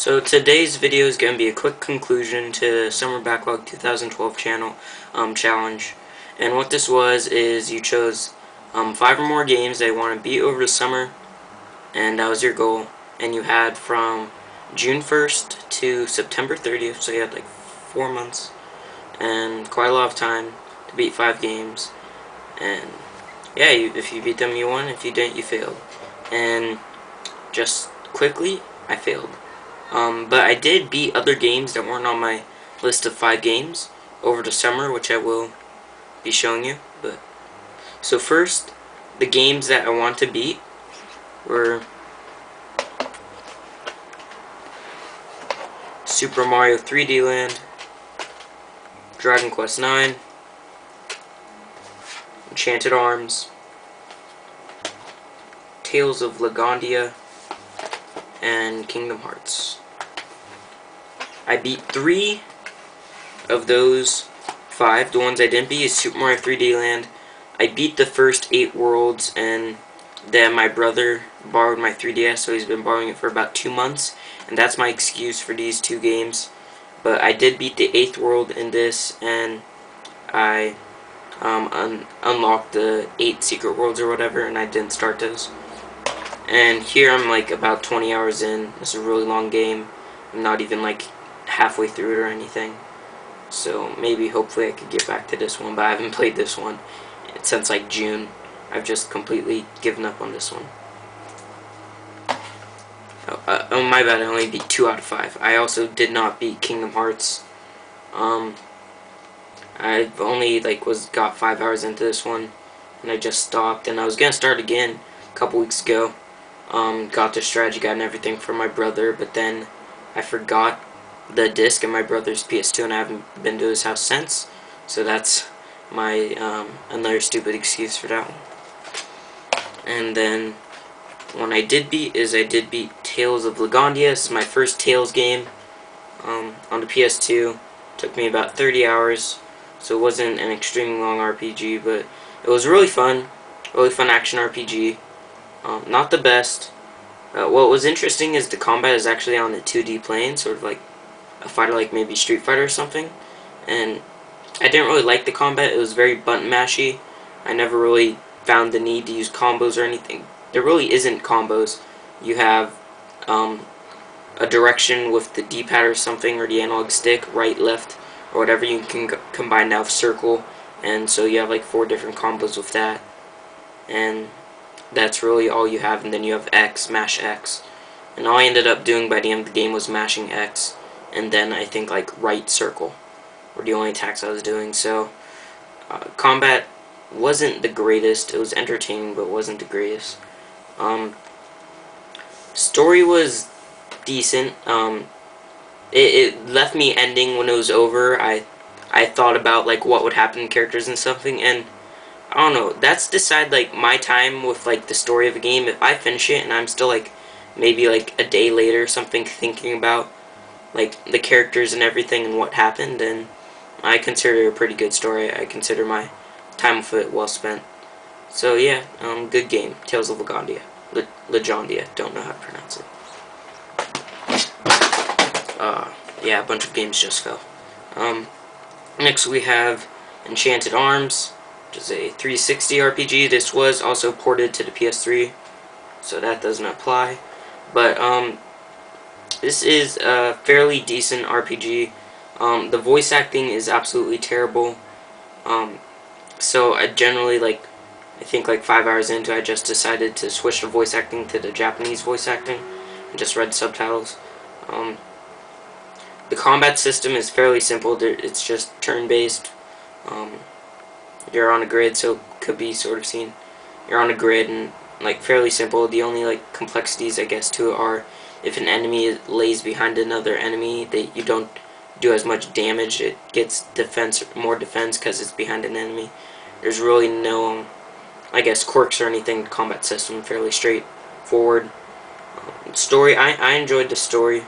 So today's video is going to be a quick conclusion to Summer Backlog 2012 challenge. And what this was is you chose 5 or more games that you want to beat over the summer, and that was your goal. And you had from June 1st to September 30th, so you had like 4 months and quite a lot of time to beat 5 games. And yeah, if you beat them, you won. If you didn't, you failed. And just quickly, I failed. But I did beat other games that weren't on my list of 5 games over the summer, which I will be showing you. So first, the games that I want to beat were Super Mario 3D Land, Dragon Quest IX, Enchanted Arms, Tales of Lagondia, and Kingdom Hearts. I beat 3 of those 5. The ones I didn't beat is Super Mario 3D Land. I beat the first 8 worlds, and then my brother borrowed my 3DS, so he's been borrowing it for about 2 months, and that's my excuse for these 2 games. But I did beat the 8th world in this, and I unlocked the 8 secret worlds or whatever, and I didn't start those. And here I'm like about 20 hours in. It's a really long game. I'm not even like halfway through it or anything. So maybe, hopefully, I could get back to this one, but I haven't played this one since like June. I've just completely given up on this one. Oh, my bad, I only beat 2 out of 5. I also did not beat Kingdom Hearts. I've only got 5 hours into this one, and I just stopped, and I was gonna start again a couple weeks ago. Got the strategy guide and everything for my brother, but then I forgot the disc in my brother's PS2, and I haven't been to his house since. So that's my another stupid excuse for that one. And then one I did beat Tales of Lagondia. This is my first Tales game on the PS2. Took me about 30 hours, so it wasn't an extremely long RPG, but it was really fun action RPG. Not the best. What was interesting is the combat is actually on the 2D plane, sort of like a fighter like maybe Street Fighter or something. And I didn't really like the combat. It was very button mashy. I never really found the need to use combos or anything. There really isn't combos. You have a direction with the D-pad or something, or the analog stick, right, left, or whatever. You can combine now with circle, and so you have like 4 different combos with that. And that's really all you have, and then you have X, mash X. And all I ended up doing by the end of the game was mashing X, and then I think like right circle were the only attacks I was doing. So combat wasn't the greatest. It was entertaining, but wasn't the greatest. Story was decent. It left me ending when it was over. I thought about like what would happen to characters and something, and I don't know, that's decide like my time with like the story of a game. If I finish it and I'm still like maybe like a day later or something thinking about like the characters and everything and what happened, then I consider it a pretty good story. I consider my time with it well spent. So yeah, good game. Tales of Lagondia. Lagondia, don't know how to pronounce it. Yeah, a bunch of games just fell. Next we have Enchanted Arms, which is a 360 RPG. This was also ported to the PS3, so that doesn't apply. But this is a fairly decent RPG. The voice acting is absolutely terrible. So I generally I think 5 hours into, I just decided to switch the voice acting to the Japanese voice acting and just read subtitles. The combat system is fairly simple. It's just turn-based. You're on a grid, so it could be sort of seen. You're on a grid and fairly simple. The only complexities I guess to it are if an enemy lays behind another enemy, that you don't do as much damage. It gets more defense because it's behind an enemy. There's really no I guess quirks or anything. Combat system fairly straightforward. Story, I enjoyed the story.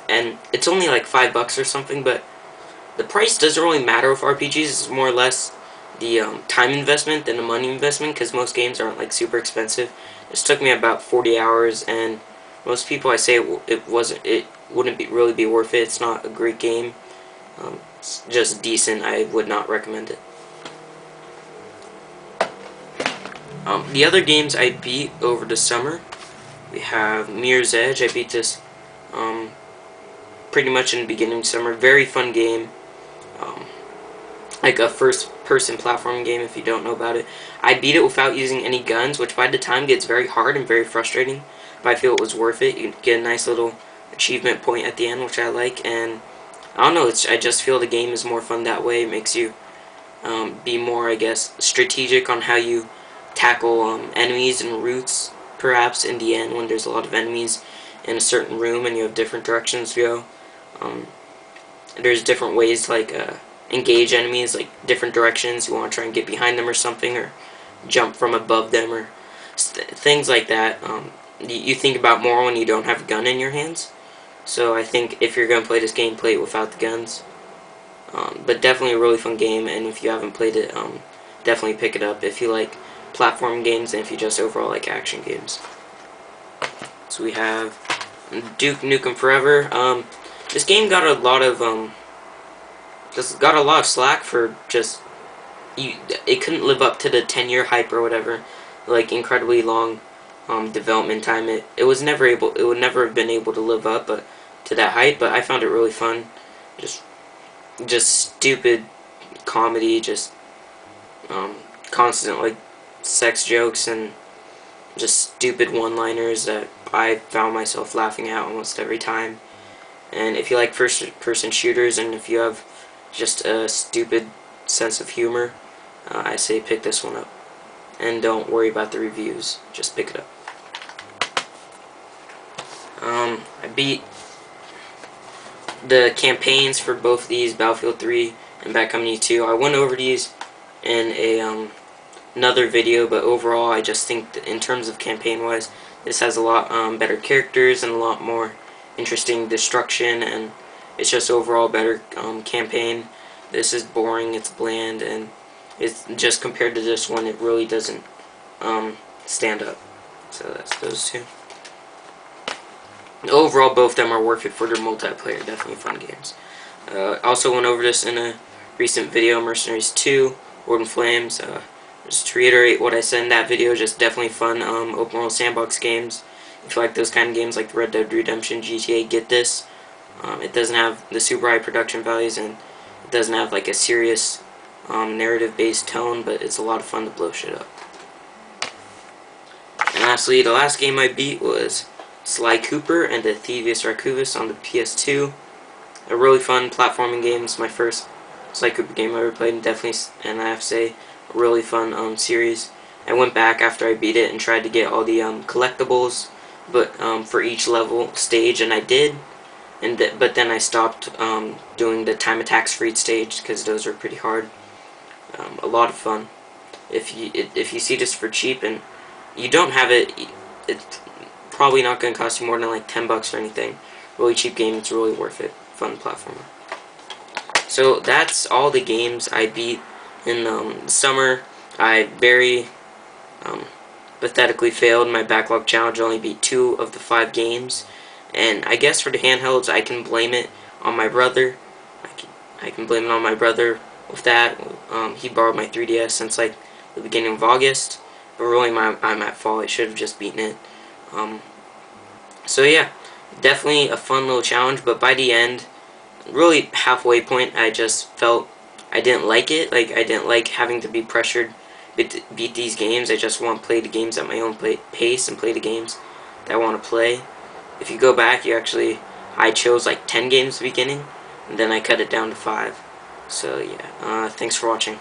And it's only like $5 or something, but the price doesn't really matter with RPGs. It's more or less the time investment than the money investment, because most games aren't super expensive. This took me about 40 hours, and Most people I say it wouldn't really be worth it. It's not a great game. It's just decent. I would not recommend it. The other games I beat over the summer, we have Mirror's Edge. I beat this pretty much in the beginning of summer. Very fun game. Like a first-person platform game, if you don't know about it. I beat it without using any guns, which by the time gets very hard and very frustrating. But I feel it was worth it. You get a nice little achievement point at the end, which I like. And I don't know, I just feel the game is more fun that way. It makes you be more, I guess, strategic on how you tackle enemies and routes, perhaps, in the end, when there's a lot of enemies in a certain room and you have different directions to go. There's different ways, like, engage enemies, like different directions. You want to try and get behind them or something, or jump from above them, or things like that. You think about more when you don't have a gun in your hands. So I think if you're going to play this game, play it without the guns. But definitely a really fun game, and if you haven't played it, definitely pick it up if you like platform games and if you just overall like action games. So we have Duke Nukem Forever. This game got a lot of slack for just it couldn't live up to the 10-year hype or whatever, like incredibly long development time. It would never have been able to live up to that hype. But I found it really fun. Just stupid comedy, just constant like sex jokes and just stupid one-liners that I found myself laughing at almost every time. And if you like first-person shooters and if you have just a stupid sense of humor, I say pick this one up. And don't worry about the reviews, just pick it up. I beat the campaigns for both these, Battlefield 3 and Bad Company 2. I went over these in a another video, but overall I just think that in terms of campaign-wise, this has a lot better characters and a lot more interesting destruction, and it's just overall better campaign. This is boring, it's bland, and it's just compared to this one, it really doesn't stand up. So that's those two. Overall, both of them are worth it for their multiplayer. Definitely fun games. Also went over this in a recent video, Mercenaries 2, Orton Flames. Just to reiterate what I said in that video, just definitely fun open world sandbox games. If you like those kind of games like Red Dead Redemption, GTA, get this. It doesn't have the super high production values, and it doesn't have like a serious narrative-based tone, but it's a lot of fun to blow shit up. And lastly, the last game I beat was Sly Cooper and the Thievius Raccoonus on the PS2. A really fun platforming game. It's my first Sly Cooper game I ever played, and definitely, and I have to say, a really fun series. I went back after I beat it and tried to get all the collectibles, but for each level stage, and I did. But then I stopped doing the time attacks for each stage because those are pretty hard. A lot of fun. If you see this for cheap and you don't have it, it's probably not going to cost you more than like $10 or anything. Really cheap game. It's really worth it. Fun platformer. So that's all the games I beat in the summer. I very pathetically failed my backlog challenge. I only beat 2 of the 5 games. And I guess for the handhelds, I can blame it on my brother. I can blame it on my brother with that. He borrowed my 3DS since like the beginning of August. But really, I'm at fault. I should have just beaten it. So yeah, definitely a fun little challenge. But by the end, really halfway point, I just felt I didn't like it. Like I didn't like having to be pressured to beat these games. I just want to play the games at my own pace and play the games that I want to play. If you go back, I chose like 10 games at the beginning, and then I cut it down to 5. So yeah, thanks for watching.